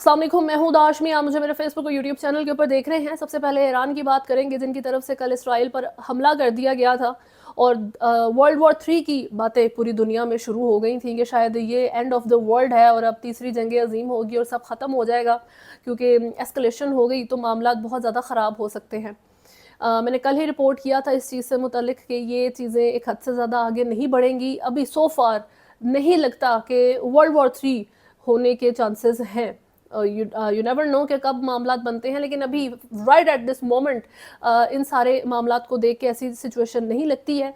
السلام علیکم، میں ہوں داشمی. آپ مجھے میرے فیس بک اور یوٹیوب چینل کے اوپر دیکھ رہے ہیں. سب سے پہلے ایران کی بات کریں گے، جن کی طرف سے کل اسرائیل پر حملہ کر دیا گیا تھا اور ورلڈ وار 3 کی باتیں پوری دنیا میں شروع ہو گئی تھیں کہ شاید یہ اینڈ آف دا ورلڈ ہے اور اب تیسری جنگ عظیم ہوگی اور سب ختم ہو جائے گا، کیونکہ ایسکلیشن ہو گئی تو معاملات بہت زیادہ خراب ہو سکتے ہیں. میں نے کل ہی رپورٹ کیا تھا اس چیز سے متعلق کہ یہ چیزیں ایک حد سے زیادہ آگے نہیں بڑھیں گی. ابھی سو فار نہیں لگتا کہ ورلڈ وار 3 ہونے کے چانسز ہیں. یو نیور نو کہ کب معاملات بنتے ہیں، لیکن ابھی رائٹ ایٹ دس مومنٹ ان سارے معاملات کو دیکھ کے ایسی سچویشن نہیں لگتی ہے.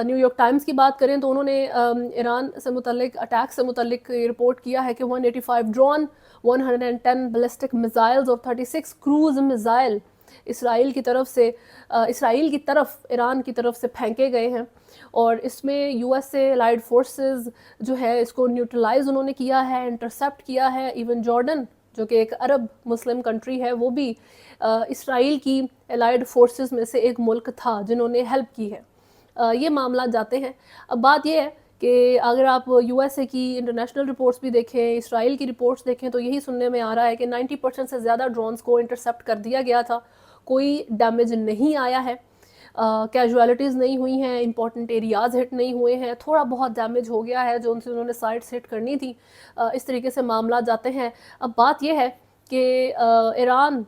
نیو یارک ٹائمز کی بات کریں تو انہوں نے ایران سے متعلق اٹیک سے متعلق رپورٹ کیا ہے کہ 185 ڈرون، 110 بیلسٹک میزائلز اور 36 کروز میزائل اسرائیل کی طرف ایران کی طرف سے پھینکے گئے ہیں. اور اس میں you S a allied forces جو ہے اس کو نیوٹرلائز انہوں نے کیا ہے، انٹرسپٹ کیا ہے. ایون جارڈن جو کہ ایک عرب مسلم کنٹری ہے، وہ بھی اسرائیل کی الائیڈ فورسز میں سے ایک ملک تھا جنہوں نے ہیلپ کی ہے. یہ معاملات جاتے ہیں. اب بات یہ ہے کہ اگر آپ یو ایس اے کی انٹرنیشنل رپورٹس بھی دیکھیں، اسرائیل کی رپورٹس دیکھیں، تو یہی سننے میں آ رہا ہے کہ 90% سے زیادہ ڈرونز کو انٹرسپٹ کر دیا گیا تھا. کوئی ڈیمیج نہیں آیا ہے، کیجوالٹیز نہیں ہوئی ہیں، امپورٹنٹ ایریاز ہٹ نہیں ہوئے ہیں. تھوڑا بہت ڈیمیج ہو گیا ہے جو انہوں نے سائٹس ہٹ کرنی تھی. اس طریقے سے معاملات جاتے ہیں. اب بات یہ ہے کہ ایران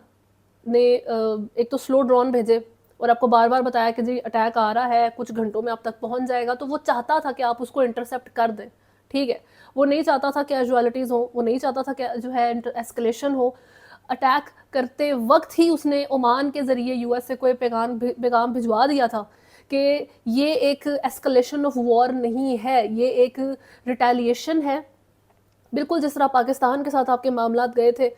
نے ایک تو سلو ڈرون بھیجے اور آپ کو بار بار بتایا کہ جی اٹیک آ رہا ہے، کچھ گھنٹوں میں اب تک پہنچ جائے گا. تو وہ چاہتا تھا کہ آپ اس کو انٹرسپٹ کر دیں، ٹھیک ہے. وہ نہیں چاہتا تھا کہ کیجوالٹیز ہوں، وہ نہیں چاہتا تھا کہ جو ہے ایسکلیشن ہو. اٹیک کرتے وقت ہی اس نے عمان کے ذریعے یو ایس اے کو پیغام بھجوا دیا تھا کہ یہ ایک ایسکلیشن آف وار نہیں ہے، یہ ایک ریٹیلیشن ہے. بالکل جس طرح پاکستان کے ساتھ آپ کے معاملات گئے تھے.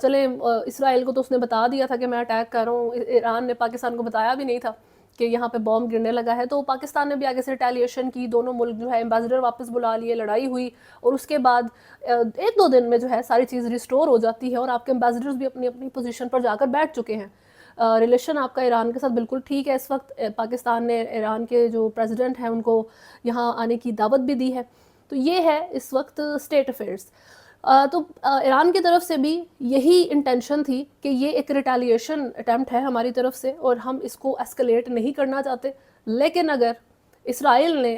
چلیں اسرائیل کو تو اس نے بتا دیا تھا کہ میں اٹیک کر رہا ہوں، ایران نے پاکستان کو بتایا بھی نہیں تھا کہ یہاں پہ بوم گرنے لگا ہے. تو پاکستان نے بھی آگے سے ریٹیلیشن کی، دونوں ملک جو ہے ایمبیسڈر واپس بلا لیے، لڑائی ہوئی اور اس کے بعد ایک دو دن میں جو ہے ساری چیز ریسٹور ہو جاتی ہے اور آپ کے ایمبیسڈرز بھی اپنی اپنی پوزیشن پر جا کر بیٹھ چکے ہیں. ریلیشن آپ کا ایران کے ساتھ بالکل ٹھیک ہے. اس وقت پاکستان نے ایران کے جو پریزیڈنٹ ہیں ان کو یہاں آنے کی دعوت بھی دی ہے. تو یہ ہے اس وقت اسٹیٹ افیئرز. تو ایران کی طرف سے بھی یہی انٹینشن تھی کہ یہ ایک ریٹیلیشن اٹیمپٹ ہے ہماری طرف سے اور ہم اس کو ایسکلیٹ نہیں کرنا چاہتے. لیکن اگر اسرائیل نے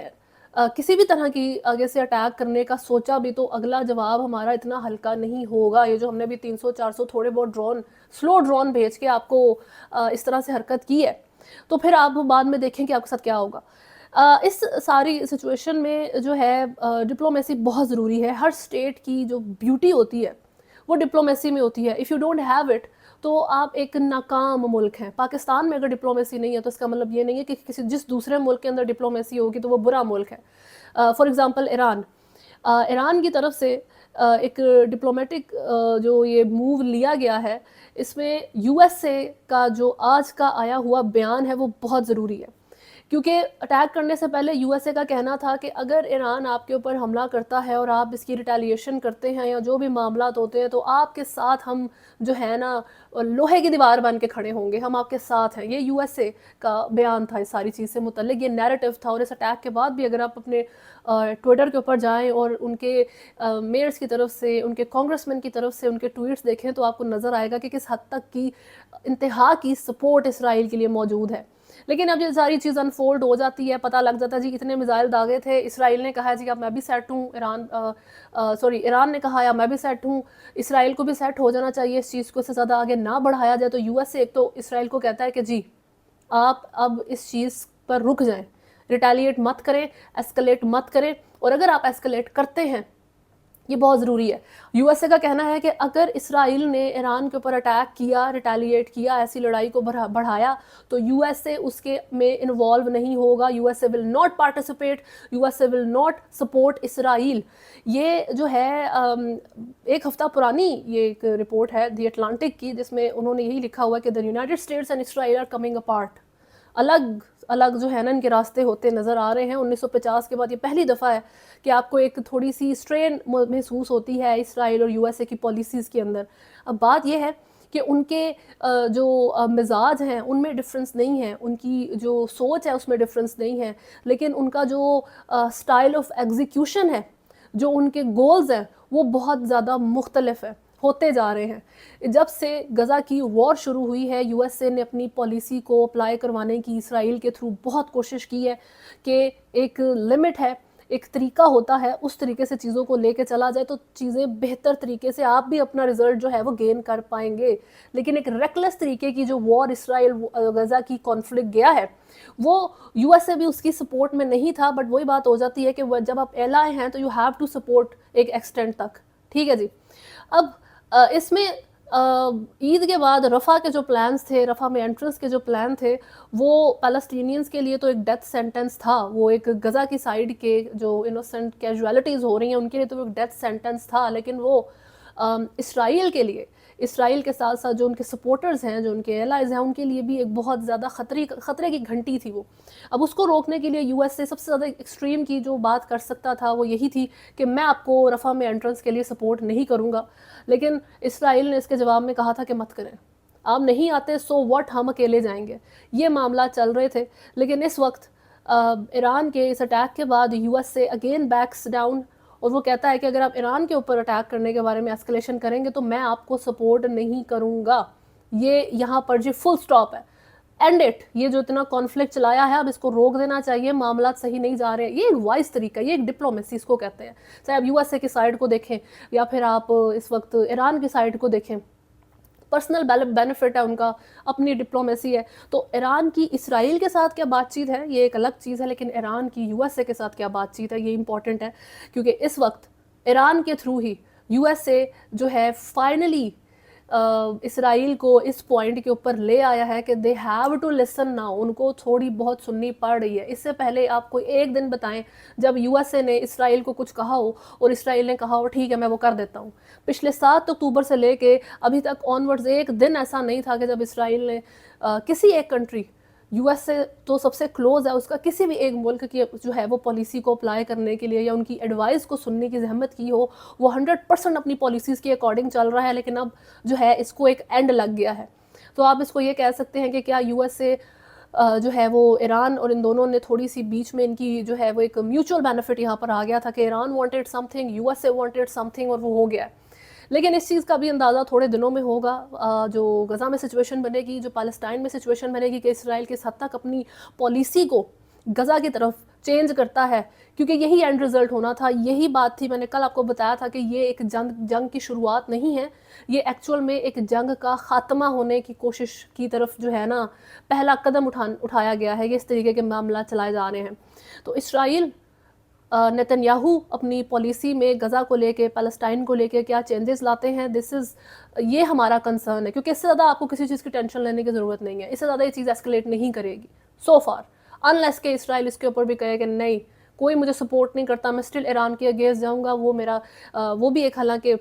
کسی بھی طرح کی آگے سے اٹیک کرنے کا سوچا بھی تو اگلا جواب ہمارا اتنا ہلکا نہیں ہوگا. یہ جو ہم نے بھی 300-400 تھوڑے بہت سلو ڈرون بھیج کے آپ کو اس طرح سے حرکت کی ہے، تو پھر آپ بعد میں دیکھیں کہ آپ کے ساتھ کیا ہوگا. اس ساری سچویشن میں جو ہے ڈپلومیسی بہت ضروری ہے. ہر سٹیٹ کی جو بیوٹی ہوتی ہے وہ ڈپلومیسی میں ہوتی ہے. If you don't have it تو آپ ایک ناکام ملک ہیں. پاکستان میں اگر ڈپلومیسی نہیں ہے تو اس کا مطلب یہ نہیں ہے کہ جس دوسرے ملک کے اندر ڈپلومیسی ہوگی تو وہ برا ملک ہے. فار ایگزامپل ایران کی طرف سے ایک ڈپلومیٹک جو یہ موو لیا گیا ہے، اس میں یو ایس اے کا جو آج کا آیا ہوا بیان ہے وہ بہت ضروری ہے. کیونکہ اٹیک کرنے سے پہلے یو ایس اے کا کہنا تھا کہ اگر ایران آپ کے اوپر حملہ کرتا ہے اور آپ اس کی ریٹیلیشن کرتے ہیں یا جو بھی معاملات ہوتے ہیں تو آپ کے ساتھ ہم جو ہے نا لوہے کی دیوار بن کے کھڑے ہوں گے، ہم آپ کے ساتھ ہیں. یہ یو ایس اے کا بیان تھا اس ساری چیز سے متعلق، یہ نیریٹو تھا. اور اس اٹیک کے بعد بھی اگر آپ اپنے ٹویٹر کے اوپر جائیں اور ان کے میئرز کی طرف سے، ان کے کانگریس مین کی طرف سے ان کے ٹویٹس دیکھیں تو آپ کو نظر آئے گا کہ کس حد تک کی انتہا کی سپورٹ اسرائیل کے لیے موجود ہے. لیکن اب یہ ساری چیز انفولڈ ہو جاتی ہے، پتہ لگ جاتا ہے جی اتنے میزائل داغے تھے، اسرائیل نے کہا جی اب میں بھی سیٹ ہوں، ایران نے کہا یا میں بھی سیٹ ہوں، اسرائیل کو بھی سیٹ ہو جانا چاہیے، اس چیز کو اس سے زیادہ آگے نہ بڑھایا جائے. تو یو ایس اے ایک تو اسرائیل کو کہتا ہے کہ جی آپ اب اس چیز پر رک جائیں، ریٹیلیٹ مت کریں، ایسکلیٹ مت کریں. اور اگر آپ ایسکلیٹ کرتے ہیں، یہ بہت ضروری ہے. یو ایس اے کا کہنا ہے کہ اگر اسرائیل نے ایران کے اوپر اٹیک کیا، ریٹیلیٹ کیا، ایسی لڑائی کو بڑھایا تو یو ایس اے اس کے میں انوالو نہیں ہوگا. U S A will not participate, U S A will not support Israel. یہ جو ہے ایک ہفتہ پرانی یہ ایک رپورٹ ہے دی اٹلانٹک کی، جس میں انہوں نے یہی لکھا ہوا ہے کہ the United States and Israel are coming apart. الگ جو ہے نا ان کے راستے ہوتے نظر آ رہے ہیں. 1950 کے بعد یہ پہلی دفعہ ہے کہ آپ کو ایک تھوڑی سی اسٹرین محسوس ہوتی ہے اسرائیل اور یو ایس اے کی پالیسیز کے اندر. اب بات یہ ہے کہ ان کے جو مزاج ہیں ان میں ڈفرنس نہیں ہے، ان کی جو سوچ ہے اس میں ڈفرنس نہیں ہے، لیکن ان کا جو سٹائل آف ایگزیکیوشن ہے، جو ان کے گولز ہیں وہ بہت زیادہ مختلف ہے. ہوتے جا رہے ہیں. جب سے غزہ کی وار شروع ہوئی ہے یو ایس اے نے اپنی پالیسی کو اپلائی کروانے کی اسرائیل کے تھرو بہت کوشش کی ہے کہ ایک لمٹ ہے, ایک طریقہ ہوتا ہے, اس طریقے سے چیزوں کو لے کے چلا جائے تو چیزیں بہتر طریقے سے آپ بھی اپنا رزلٹ جو ہے وہ گین کر پائیں گے. لیکن ایک ریکلیس طریقے کی جو وار اسرائیل غزہ کی کانفلکٹ گیا ہے وہ یو ایس اے بھی اس کی سپورٹ میں نہیں تھا. بٹ وہی بات ہو جاتی ہے کہ جب آپ ایلائی ہیں تو یو ہیو ٹو سپورٹ ایک ایکسٹینٹ تک. ٹھیک ہے جی. اب اس میں عید کے بعد رفح کے جو پلانز تھے, رفح میں انٹرنس کے جو پلان تھے, وہ پیلسٹینینز کے لیے تو ایک ڈیتھ سینٹنس تھا. وہ ایک غزہ کی سائڈ کے جو انوسنٹ کیجویلٹیز ہو رہی ہیں ان کے لیے تو ایک ڈیتھ سینٹنس تھا. لیکن وہ اسرائیل کے لیے, اسرائیل کے ساتھ ساتھ جو ان کے سپورٹرز ہیں, جو ان کے ایلائز ہیں, ان کے لیے بھی ایک بہت زیادہ خطرے کی گھنٹی تھی وہ. اب اس کو روکنے کے لیے یو ایس اے سب سے زیادہ ایکسٹریم کی جو بات کر سکتا تھا وہ یہی تھی کہ میں آپ کو رفح میں انٹرنس کے لیے سپورٹ نہیں کروں گا. لیکن اسرائیل نے اس کے جواب میں کہا تھا کہ مت کریں, آپ نہیں آتے سو واٹ, ہم اکیلے جائیں گے. یہ معاملات چل رہے تھے. لیکن اس وقت ایران کے اس اٹیک کے بعد U S A again backs down, اور وہ کہتا ہے کہ اگر آپ ایران کے اوپر اٹیک کرنے کے بارے میں اسکلیشن کریں گے تو میں آپ کو سپورٹ نہیں کروں گا. یہ یہاں پر جی فل سٹاپ ہے, اینڈ اٹ. یہ جو اتنا کانفلکٹ چلایا ہے اب اس کو روک دینا چاہیے, معاملات صحیح نہیں جا رہے ہیں. یہ ایک وائز طریقہ, یہ ایک ڈپلومیسی اس کو کہتے ہیں. چاہے آپ یو ایس اے کی سائڈ کو دیکھیں یا پھر آپ اس وقت ایران کی سائڈ کو دیکھیں, پرسنل بینیفٹ ہے ان کا, اپنی ڈپلومیسی ہے. تو ایران کی اسرائیل کے ساتھ کیا بات چیت ہے یہ ایک الگ چیز ہے, لیکن ایران کی یو ایس اے کے ساتھ کیا بات چیت ہے یہ امپورٹنٹ ہے. کیونکہ اس وقت ایران کے تھرو ہی یو ایس اے جو ہے فائنلی اسرائیل کو اس پوائنٹ کے اوپر لے آیا ہے کہ they have to listen now. ان کو تھوڑی بہت سننی پڑ رہی ہے. اس سے پہلے آپ کو ایک دن بتائیں جب یو ایس اے نے اسرائیل کو کچھ کہا ہو اور اسرائیل نے کہا ہو ٹھیک ہے میں وہ کر دیتا ہوں. پچھلے 7 اکتوبر سے لے کے ابھی تک آنورڈز ایک دن ایسا نہیں تھا کہ جب اسرائیل نے کسی ایک کنٹری, یو ایس اے تو سب سے کلوز ہے اس کا, کسی بھی ایک ملک کی جو ہے وہ پالیسی کو اپلائی کرنے کے لیے یا ان کی ایڈوائز کو سننے کی زحمت کی ہو. وہ 100% اپنی پالیسیز کے اکارڈنگ چل رہا ہے. لیکن اب جو ہے اس کو ایک اینڈ لگ گیا ہے. تو آپ اس کو یہ کہہ سکتے ہیں کہ کیا یو ایس اے جو ہے وہ ایران اور ان دونوں نے تھوڑی سی بیچ میں ان کی جو ہے وہ ایک میوچل بینیفٹ یہاں پر آ گیا تھا کہ Iran wanted some thing, you S a wanted some thing, اور وہ ہو گیا ہے. لیکن اس چیز کا بھی اندازہ تھوڑے دنوں میں ہوگا. جو غزہ میں سچویشن بنے گی, جو پیلسٹائن میں سچویشن بنے گی کہ اسرائیل کس حد تک اپنی پالیسی کو غزہ کی طرف چینج کرتا ہے, کیونکہ یہی اینڈ رزلٹ ہونا تھا. یہی بات تھی, میں نے کل آپ کو بتایا تھا کہ یہ ایک جنگ کی شروعات نہیں ہے, یہ ایکچول میں ایک جنگ کا خاتمہ ہونے کی کوشش کی طرف جو ہے نا پہلا قدم اٹھایا گیا ہے. یہ اس طریقے کے معاملات چلائے جا رہے ہیں. تو اسرائیل نتن یاہو اپنی پالیسی میں غزہ کو لے کے, پیلسٹائن کو لے کے کیا چینجز لاتے ہیں, یہ ہمارا کنسرن ہے. کیونکہ اس سے زیادہ آپ کو کسی چیز کی ٹینشن لینے کی ضرورت نہیں ہے. اس سے زیادہ یہ چیز ایسکلیٹ نہیں کرے گی سو فار, انلیس کہ اسرائیل اس کے اوپر بھی کہے کہ نہیں کوئی مجھے سپورٹ نہیں کرتا, میں اسٹل ایران کے اگینسٹ جاؤں گا. وہ بھی ایک حالانکہ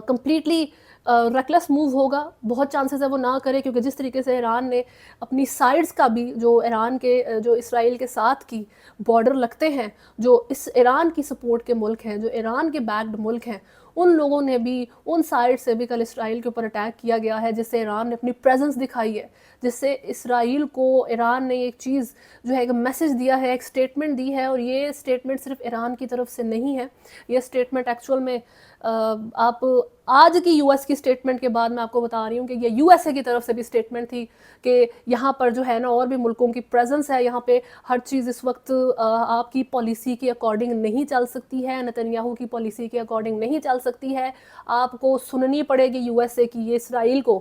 کمپلیٹلی ریکلیس موو ہوگا, بہت چانسز ہے وہ نہ کرے. کیونکہ جس طریقے سے ایران نے اپنی سائڈز کا بھی, جو ایران کے جو اسرائیل کے ساتھ کی بارڈر لگتے ہیں, جو اس ایران کی سپورٹ کے ملک ہیں, جو ایران کے بیکڈ ملک ہیں, ان لوگوں نے بھی ان سائڈ سے بھی کل اسرائیل کے اوپر اٹیک کیا گیا ہے, جس سے ایران نے اپنی پریزنس دکھائی ہے, جس سے اسرائیل کو ایران نے ایک چیز جو ہے ایک میسج دیا ہے, ایک سٹیٹمنٹ دی ہے. اور یہ سٹیٹمنٹ صرف ایران کی طرف سے نہیں ہے, یہ سٹیٹمنٹ ایکچول میں آپ آج کی یو ایس کی سٹیٹمنٹ کے بعد میں آپ کو بتا رہی ہوں کہ یہ یو ایس اے کی طرف سے بھی سٹیٹمنٹ تھی کہ یہاں پر جو ہے نا اور بھی ملکوں کی پریزنس ہے, یہاں پہ ہر چیز اس وقت آپ کی پالیسی کے اکارڈنگ نہیں چل سکتی ہے, نتن یاہو کی پالیسی کے اکارڈنگ نہیں چل سکتی ہے. آپ کو سننی پڑے گی یو ایس اے کی. یہ اسرائیل کو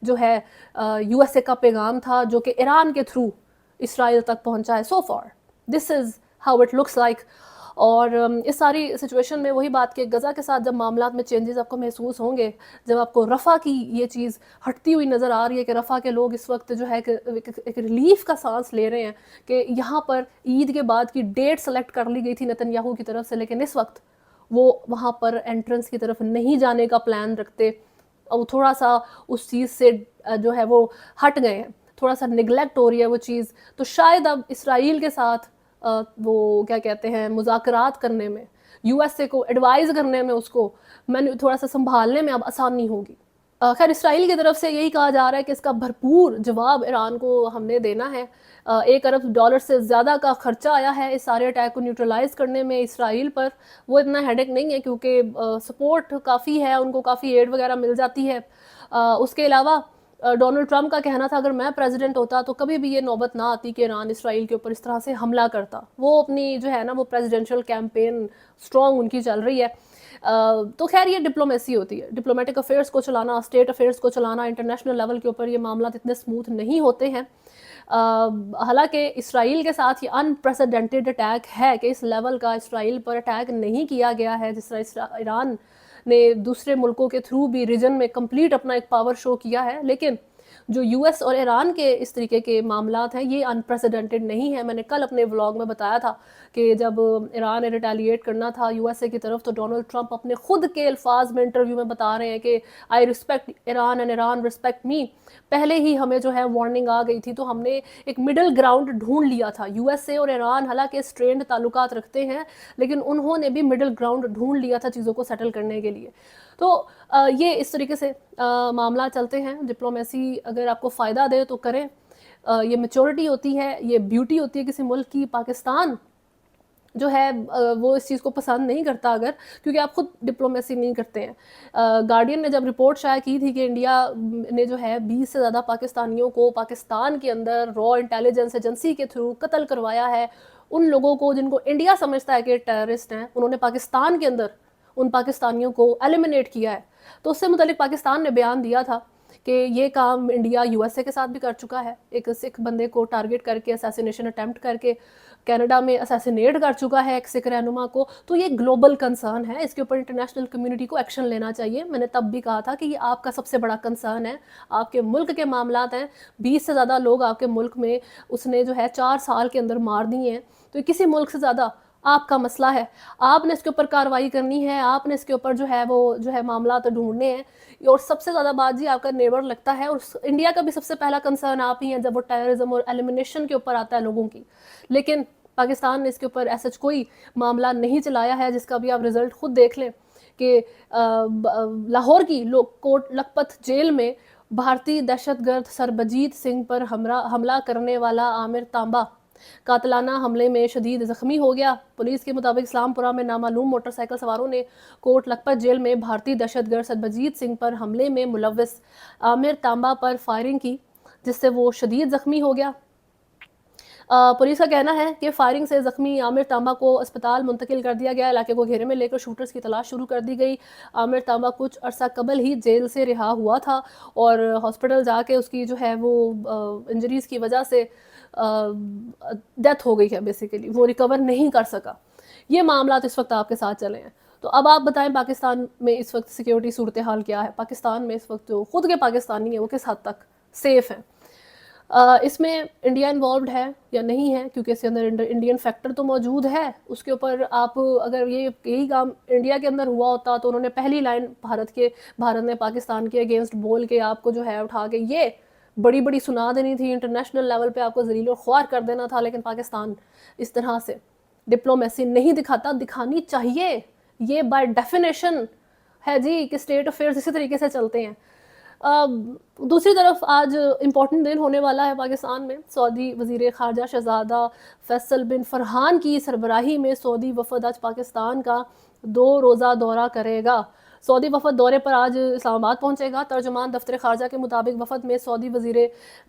جو ہے یو ایس اے کا پیغام تھا جو کہ ایران کے تھرو اسرائیل تک پہنچا ہے. So far this is how it looks like. اور اس ساری سچویشن میں وہی بات کہ غزہ کے ساتھ جب معاملات میں چینجز آپ کو محسوس ہوں گے, جب آپ کو رفح کی یہ چیز ہٹتی ہوئی نظر آ رہی ہے کہ رفح کے لوگ اس وقت جو ہے ایک ریلیف کا سانس لے رہے ہیں کہ یہاں پر عید کے بعد کی ڈیٹ سلیکٹ کر لی گئی تھی نتن یاہو کی طرف سے, لیکن اس وقت وہ وہاں پر انٹرنس کی طرف نہیں جانے کا پلان رکھتے, اور تھوڑا سا اس چیز سے جو ہے وہ ہٹ گئے ہیں, تھوڑا سا نگلیکٹ ہو رہی ہے وہ چیز. تو شاید اب اسرائیل کے ساتھ وہ کیا کہتے ہیں مذاکرات کرنے میں, یو ایس اے کو ایڈوائز کرنے میں, اس کو تھوڑا سا سنبھالنے میں اب آسانی ہوگی. خیر اسرائیل کی طرف سے یہی کہا جا رہا ہے کہ اس کا بھرپور جواب ایران کو ہم نے دینا ہے. $1 ارب سے زیادہ کا خرچہ آیا ہے اس سارے اٹیک کو نیوٹرلائز کرنے میں اسرائیل پر. وہ اتنا ہیڈک نہیں ہے کیونکہ سپورٹ کافی ہے، ان کو کافی ایڈ وغیرہ مل جاتی ہے. اس کے علاوہ ڈونلڈ ٹرمپ کا کہنا تھا اگر میں پریزیڈنٹ ہوتا تو کبھی بھی یہ نوبت نہ آتی کہ ایران اسرائیل کے اوپر اس طرح سے حملہ کرتا. وہ اپنی جو ہے نا وہ پریزیڈنشل کیمپین سٹرونگ ان کی چل رہی ہے. تو خیر یہ ڈپلومیسی ہوتی ہے، ڈپلومیٹک افیئرس کو چلانا، اسٹیٹ افیئرس کو چلانا، انٹرنیشنل لیول کے اوپر یہ معاملات اتنے سموتھ نہیں ہوتے ہیں. حالانکہ اسرائیل کے ساتھ یہ انپریسیڈنٹڈ اٹیک ہے کہ اس لیول کا اسرائیل پر اٹیک نہیں کیا گیا ہے جس طرح ایران نے دوسرے ملکوں کے تھرو بھی ریجن میں کمپلیٹ اپنا ایک پاور شو کیا ہے. لیکن جو یو ایس اور ایران کے اس طریقے کے معاملات ہیں یہ انپریسیڈنٹڈ نہیں ہے. میں نے کل اپنے ولاگ میں بتایا تھا کہ جب ایران نے ریٹیلیٹ کرنا تھا یو ایس اے کی طرف تو ڈونلڈ ٹرمپ اپنے خود کے الفاظ میں انٹرویو میں بتا رہے ہیں کہ I respect Iran and Iran respect می. پہلے ہی ہمیں جو ہے وارننگ آ گئی تھی تو ہم نے ایک مڈل گراؤنڈ ڈھونڈ لیا تھا. یو ایس اے اور ایران حالانکہ سٹرینڈ تعلقات رکھتے ہیں لیکن انہوں نے بھی مڈل گراؤنڈ ڈھونڈ لیا تھا چیزوں کو سیٹل کرنے کے لیے. تو یہ اس طریقے سے معاملہ چلتے ہیں. ڈپلومیسی اگر آپ کو فائدہ دے تو کریں. یہ میچورٹی ہوتی ہے، یہ بیوٹی ہوتی ہے کسی ملک کی. پاکستان جو ہے وہ اس چیز کو پسند نہیں کرتا اگر، کیونکہ آپ خود ڈپلومیسی نہیں کرتے ہیں. گارڈین نے جب رپورٹ شائع کی تھی کہ انڈیا نے جو ہے 20 سے زیادہ پاکستانیوں کو پاکستان کے اندر را انٹیلیجنس ایجنسی کے تھرو قتل کروایا ہے، ان لوگوں کو جن کو انڈیا سمجھتا ہے کہ ٹیررسٹ ہیں انہوں نے پاکستان کے اندر ان پاکستانیوں کو ایلیمنیٹ کیا ہے. تو اس سے متعلق پاکستان نے بیان دیا تھا کہ یہ کام انڈیا یو ایس اے کے ساتھ بھی کر چکا ہے. ایک سکھ بندے کو ٹارگٹ کر کے اسیسینیشن اٹیمپٹ کر کے کینیڈا میں اسیسینیٹ کر چکا ہے ایک سکھ رہنما کو. تو یہ گلوبل کنسرن ہے، اس کے اوپر انٹرنیشنل کمیونٹی کو ایکشن لینا چاہیے. میں نے تب بھی کہا تھا کہ یہ آپ کا سب سے بڑا کنسرن ہے، آپ کے ملک کے معاملات ہیں. 20 سے زیادہ لوگ آپ کے ملک میں اس نے جو ہے 4 سال کے اندر مار دیے ہیں. تو یہ کسی ملک سے زیادہ آپ کا مسئلہ ہے. آپ نے اس کے اوپر کارروائی کرنی ہے، آپ نے اس کے اوپر جو ہے وہ جو ہے معاملات ڈھونڈنے ہیں. اور سب سے زیادہ بات جی آپ کا نیبر لگتا ہے، اور انڈیا کا بھی سب سے پہلا کنسرن آپ ہی ہیں جب وہ ٹیررزم اور ایلیمنیشن کے اوپر آتا ہے لوگوں کی. لیکن پاکستان نے اس کے اوپر ایسا کوئی معاملہ نہیں چلایا ہے جس کا بھی آپ رزلٹ خود دیکھ لیں کہ لاہور کی کوٹ لکھپت جیل میں بھارتی دہشت گرد سربجیت سنگھ پر حملہ کرنے والا عامر تانبا قاتلانہ حملے میں شدید زخمی ہو گیا. پولیس کے مطابق اسلام پورہ میں نامعلوم موٹر سائیکل سواروں نے کوٹ لکھپت جیل میں بھارتی دہشت گرد سربجیت سنگھ پر حملے میں ملوث عامر تانبا پر فائرنگ کی جس سے وہ شدید زخمی ہو گیا. پولیس کا کہنا ہے کہ فائرنگ سے زخمی عامر تانبا کو اسپتال منتقل کر دیا گیا. علاقے کو گھیرے میں لے کر شوٹرز کی تلاش شروع کر دی گئی. عامر تانبا کچھ عرصہ قبل ہی جیل سے رہا ہوا تھا اور ہاسپٹل جا کے اس کی جو ہے وہ انجریز کی وجہ سے ڈیتھ ہو گئی ہے. بیسیکلی وہ ریکور نہیں کر سکا. یہ معاملات اس وقت آپ کے ساتھ چلے ہیں. تو اب آپ بتائیں پاکستان میں اس وقت سیکیورٹی صورتحال کیا ہے؟ پاکستان میں اس وقت جو خود کے پاکستانی ہیں وہ کس حد تک سیف ہیں؟ اس میں انڈیا انوالوڈ ہے یا نہیں ہے؟ کیونکہ اس کے اندر انڈین فیکٹر تو موجود ہے. اس کے اوپر آپ اگر یہی کام انڈیا کے اندر ہوا ہوتا تو انہوں نے پہلی لائن بھارت نے پاکستان کے اگینسٹ بول کے آپ کو جو ہے اٹھا کے یہ بڑی سنا دینی تھی، انٹرنیشنل لیول پہ آپ کو ذلیل و خوار کر دینا تھا. لیکن پاکستان اس طرح سے ڈپلومیسی نہیں دکھاتا، دکھانی چاہیے. یہ بائی ڈیفینیشن ہے جی کہ اسٹیٹ افیئرز اسی طریقے سے چلتے ہیں. دوسری طرف آج امپورٹنٹ دن ہونے والا ہے پاکستان میں. سعودی وزیر خارجہ شہزادہ فیصل بن فرحان کی سربراہی میں سعودی وفد آج پاکستان کا 2 روزہ دورہ کرے گا. سعودی وفد دورے پر آج اسلام آباد پہنچے گا. ترجمان دفتر خارجہ کے مطابق وفد میں سعودی وزیر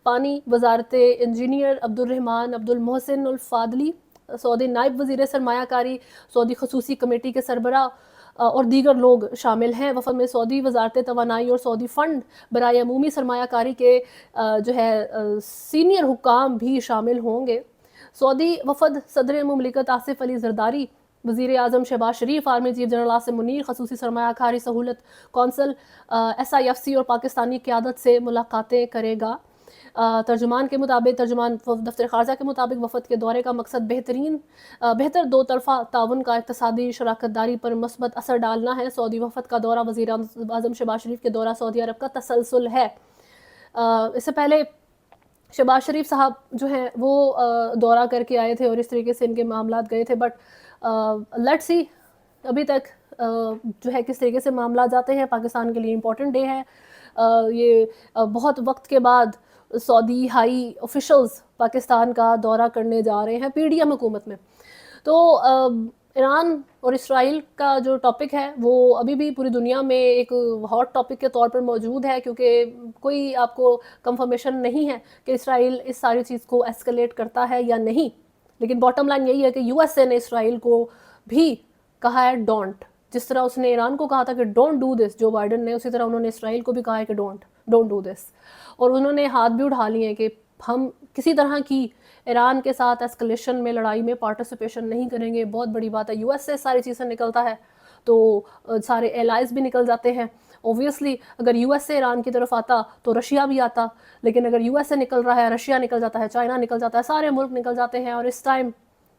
پانی، وزارت انجینئر عبدالرحمان عبدالمحسن الفاضلی، سعودی نائب وزیر سرمایہ کاری، سعودی خصوصی کمیٹی کے سربراہ اور دیگر لوگ شامل ہیں. وفد میں سعودی وزارت توانائی اور سعودی فنڈ برائے عمومی سرمایہ کاری کے جو ہے سینئر حکام بھی شامل ہوں گے. سعودی وفد صدر مملکت آصف علی زرداری، وزیر اعظم Shehbaz Sharif, army chief general Asim Munir, خصوصی سرمایہ کاری سہولت کونسل SIFC اور پاکستانی قیادت سے ملاقاتیں کرے گا. ترجمان دفتر خارجہ کے مطابق وفد کے دورے کا مقصد بہتر 2 طرفہ تعاون کا اقتصادی شراکت داری پر مثبت اثر ڈالنا ہے. سعودی وفد کا دورہ وزیر اعظم شہباز شریف کے دورہ سعودی عرب کا تسلسل ہے. اس سے پہلے شہباز شریف صاحب جو ہیں وہ دورہ کر کے آئے تھے اور اس طریقے سے ان کے معاملات گئے تھے. بٹ لیٹس سی ابھی تک جو ہے کس طریقے سے معاملات جاتے ہیں. پاکستان کے لیے امپورٹنٹ ڈے ہے. یہ بہت وقت کے بعد سعودی ہائی آفیشلز پاکستان کا دورہ کرنے جا رہے ہیں PDM حکومت میں. تو ایران اور اسرائیل کا جو ٹاپک ہے وہ ابھی بھی پوری دنیا میں ایک ہاٹ ٹاپک کے طور پر موجود ہے, کیونکہ کوئی آپ کو کنفرمیشن نہیں ہے کہ اسرائیل اس ساری چیز کو ایسکلیٹ کرتا ہے یا نہیں. لیکن باٹم لائن یہی ہے کہ USA نے اسرائیل کو بھی کہا ہے ڈونٹ. جس طرح اس نے ایران کو کہا تھا کہ don't do this Joe Biden نے, اسی طرح انہوں نے اسرائیل کو بھی کہا ہے کہ ڈونٹ ڈو دس. اور انہوں نے ہاتھ بھی اٹھا لیے ہیں کہ ہم کسی طرح کی ایران کے ساتھ ایسکلیشن میں, لڑائی میں پارٹیسپیشن نہیں کریں گے. بہت بڑی بات ہے. USA ساری چیزیں نکلتا ہے تو سارے ایلائز بھی نکل جاتے ہیں. اوبویسلی اگر USA ایران کی طرف آتا تو رشیا بھی آتا, لیکن اگر USA نکل رہا ہے, رشیا نکل جاتا ہے, چائنا نکل جاتا ہے, سارے ملک نکل جاتے ہیں. اور اس time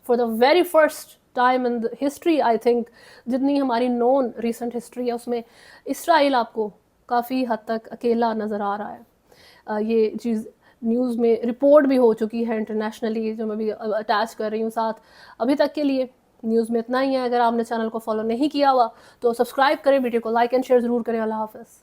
for the very first time in history, I think جتنی ہماری نون ریسنٹ ہسٹری ہے اس میں اسرائیل آپ کو کافی حد تک اکیلا نظر آ رہا ہے. یہ چیز نیوز میں رپورٹ بھی ہو چکی ہے انٹرنیشنلی, جو میں بھی اٹیچ کر رہی ہوں ساتھ. ابھی تک کے لیے نیوز میں اتنا ہی ہے. اگر آپ نے چینل کو فالو نہیں کیا ہوا تو سبسکرائب کریں, ویڈیو کو لائک اینڈ شیئر ضرور کریں. اللہ حافظ.